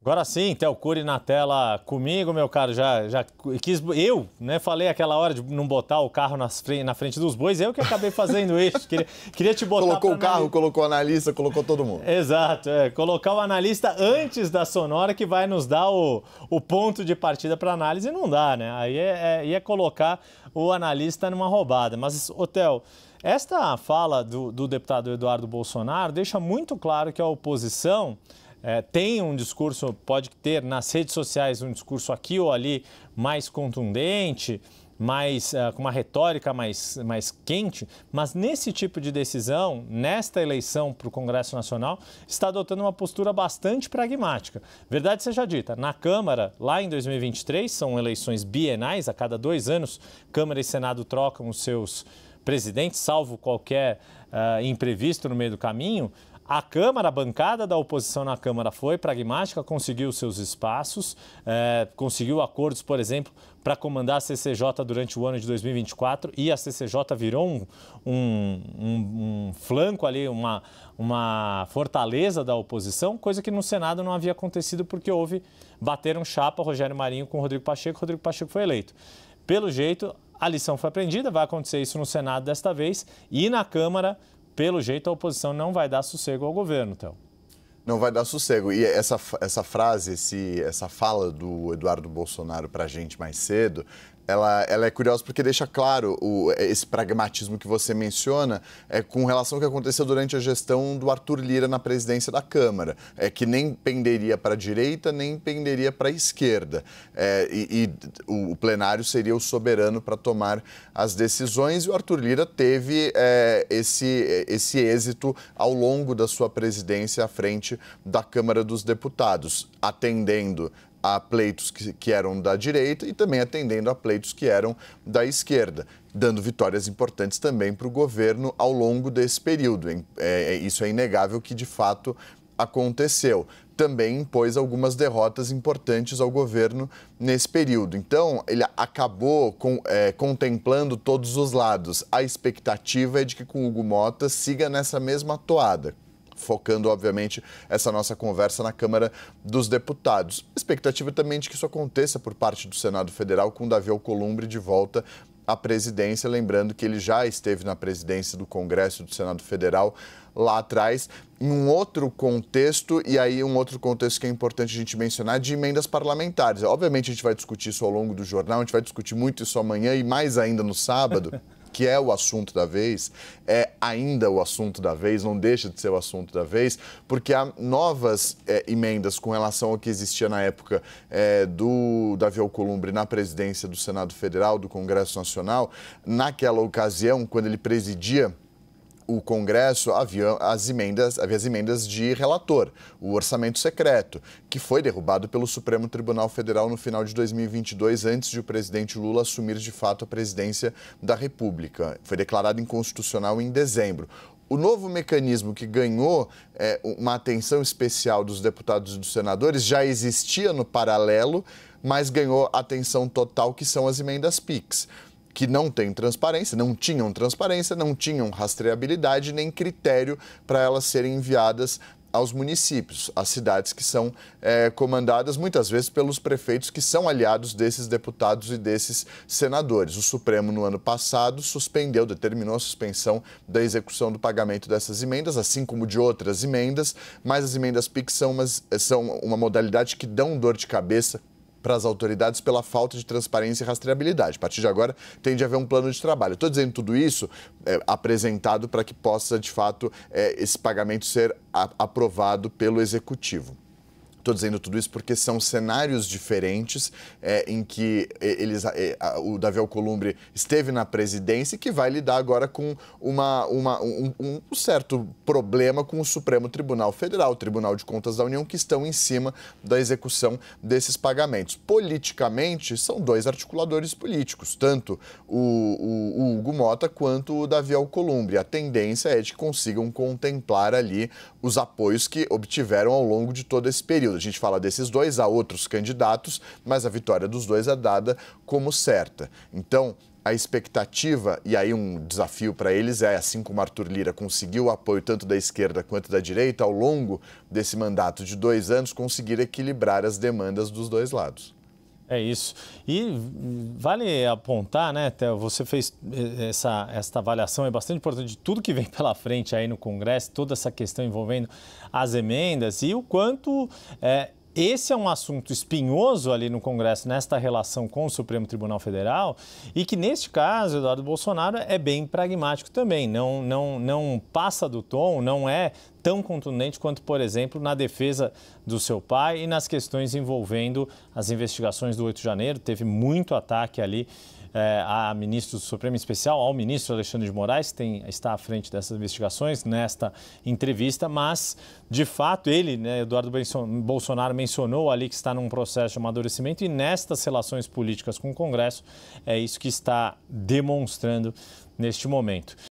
Agora sim, Theo Cury na tela comigo, meu caro, já quis, eu, né, falei aquela hora de não botar o carro na frente dos bois, eu que acabei fazendo isso, queria te botar... Colocou o carro, colocou o analista, colocou todo mundo. Exato, colocar o analista antes da sonora que vai nos dar o ponto de partida para análise, não dá, né, aí é colocar o analista numa roubada, mas, ô Theo, esta fala do deputado Eduardo Bolsonaro deixa muito claro que a oposição... tem um discurso, pode ter nas redes sociais um discurso aqui ou ali mais contundente, com uma retórica mais quente, mas nesse tipo de decisão, nesta eleição para o Congresso Nacional, está adotando uma postura bastante pragmática. Verdade seja dita, na Câmara, lá em 2023, são eleições bienais, a cada 2 anos, Câmara e Senado trocam os seus presidentes, salvo qualquer imprevisto no meio do caminho. A Câmara, a bancada da oposição na Câmara foi pragmática, conseguiu seus espaços, conseguiu acordos, por exemplo, para comandar a CCJ durante o ano de 2024 e a CCJ virou um flanco ali, uma fortaleza da oposição, coisa que no Senado não havia acontecido porque bateram chapa Rogério Marinho com Rodrigo Pacheco foi eleito. Pelo jeito, a lição foi aprendida, vai acontecer isso no Senado desta vez e na Câmara... Pelo jeito, a oposição não vai dar sossego ao governo, Theo. Não vai dar sossego. E essa frase, essa fala do Eduardo Bolsonaro para a gente mais cedo, ela é curiosa porque deixa claro esse pragmatismo que você menciona com relação ao que aconteceu durante a gestão do Arthur Lira na presidência da Câmara, que nem penderia para a direita, nem penderia para a esquerda. O plenário seria o soberano para tomar as decisões e o Arthur Lira teve esse êxito ao longo da sua presidência à frente da Câmara dos Deputados, atendendo a pleitos que eram da direita e também atendendo a pleitos que eram da esquerda, dando vitórias importantes também para o governo ao longo desse período. Isso é inegável que, de fato, aconteceu. Também impôs algumas derrotas importantes ao governo nesse período. Então, ele acabou contemplando todos os lados. A expectativa é de que com o Hugo Mota siga nessa mesma toada, focando, obviamente, essa nossa conversa na Câmara dos Deputados. A expectativa também de que isso aconteça por parte do Senado Federal com Davi Alcolumbre de volta à presidência, lembrando que ele já esteve na presidência do Congresso e do Senado Federal lá atrás, em um outro contexto, e aí um outro contexto que é importante a gente mencionar, de emendas parlamentares. Obviamente a gente vai discutir isso ao longo do jornal, a gente vai discutir muito isso amanhã e mais ainda no sábado, que é o assunto da vez, é ainda o assunto da vez, não deixa de ser o assunto da vez, porque há novas emendas com relação ao que existia na época do Davi Alcolumbre na presidência do Senado Federal, do Congresso Nacional. Naquela ocasião, quando ele presidia o Congresso, havia as emendas de relator, o orçamento secreto, que foi derrubado pelo Supremo Tribunal Federal no final de 2022, antes de o presidente Lula assumir de fato a presidência da República. Foi declarado inconstitucional em dezembro. O novo mecanismo que ganhou uma atenção especial dos deputados e dos senadores já existia no paralelo, mas ganhou atenção total, que são as emendas PIX, que não têm transparência, não tinham rastreabilidade nem critério para elas serem enviadas aos municípios, às cidades que são comandadas muitas vezes pelos prefeitos que são aliados desses deputados e desses senadores. O Supremo, no ano passado, determinou a suspensão da execução do pagamento dessas emendas, assim como de outras emendas, mas as emendas PIX são uma modalidade que dão dor de cabeça para as autoridades pela falta de transparência e rastreabilidade. A partir de agora, tem de haver um plano de trabalho. Estou dizendo tudo isso apresentado para que possa, de fato, esse pagamento ser aprovado pelo Executivo. Estou dizendo tudo isso porque são cenários diferentes em que o Davi Alcolumbre esteve na presidência e que vai lidar agora com um certo problema com o Supremo Tribunal Federal, o Tribunal de Contas da União, que estão em cima da execução desses pagamentos. Politicamente, são dois articuladores políticos, tanto o Hugo Mota quanto o Davi Alcolumbre. A tendência é de que consigam contemplar ali os apoios que obtiveram ao longo de todo esse período. A gente fala desses dois, há outros candidatos, mas a vitória dos dois é dada como certa. Então, a expectativa, e aí um desafio para eles é, assim como Arthur Lira conseguiu o apoio tanto da esquerda quanto da direita, ao longo desse mandato de 2 anos, conseguir equilibrar as demandas dos dois lados. É isso. E vale apontar, né, Theo, você fez essa avaliação, é bastante importante de tudo que vem pela frente aí no Congresso, toda essa questão envolvendo as emendas e o quanto esse é um assunto espinhoso ali no Congresso, nesta relação com o Supremo Tribunal Federal, e que, neste caso, Eduardo Bolsonaro é bem pragmático também, não passa do tom, não é tão contundente quanto, por exemplo, na defesa do seu pai e nas questões envolvendo as investigações do 8 de janeiro. Teve muito ataque ali a ministro do Supremo, em especial ao ministro Alexandre de Moraes, que está à frente dessas investigações, nesta entrevista, mas, de fato, ele, né, Eduardo Bolsonaro, mencionou ali que está num processo de amadurecimento e nestas relações políticas com o Congresso é isso que está demonstrando neste momento.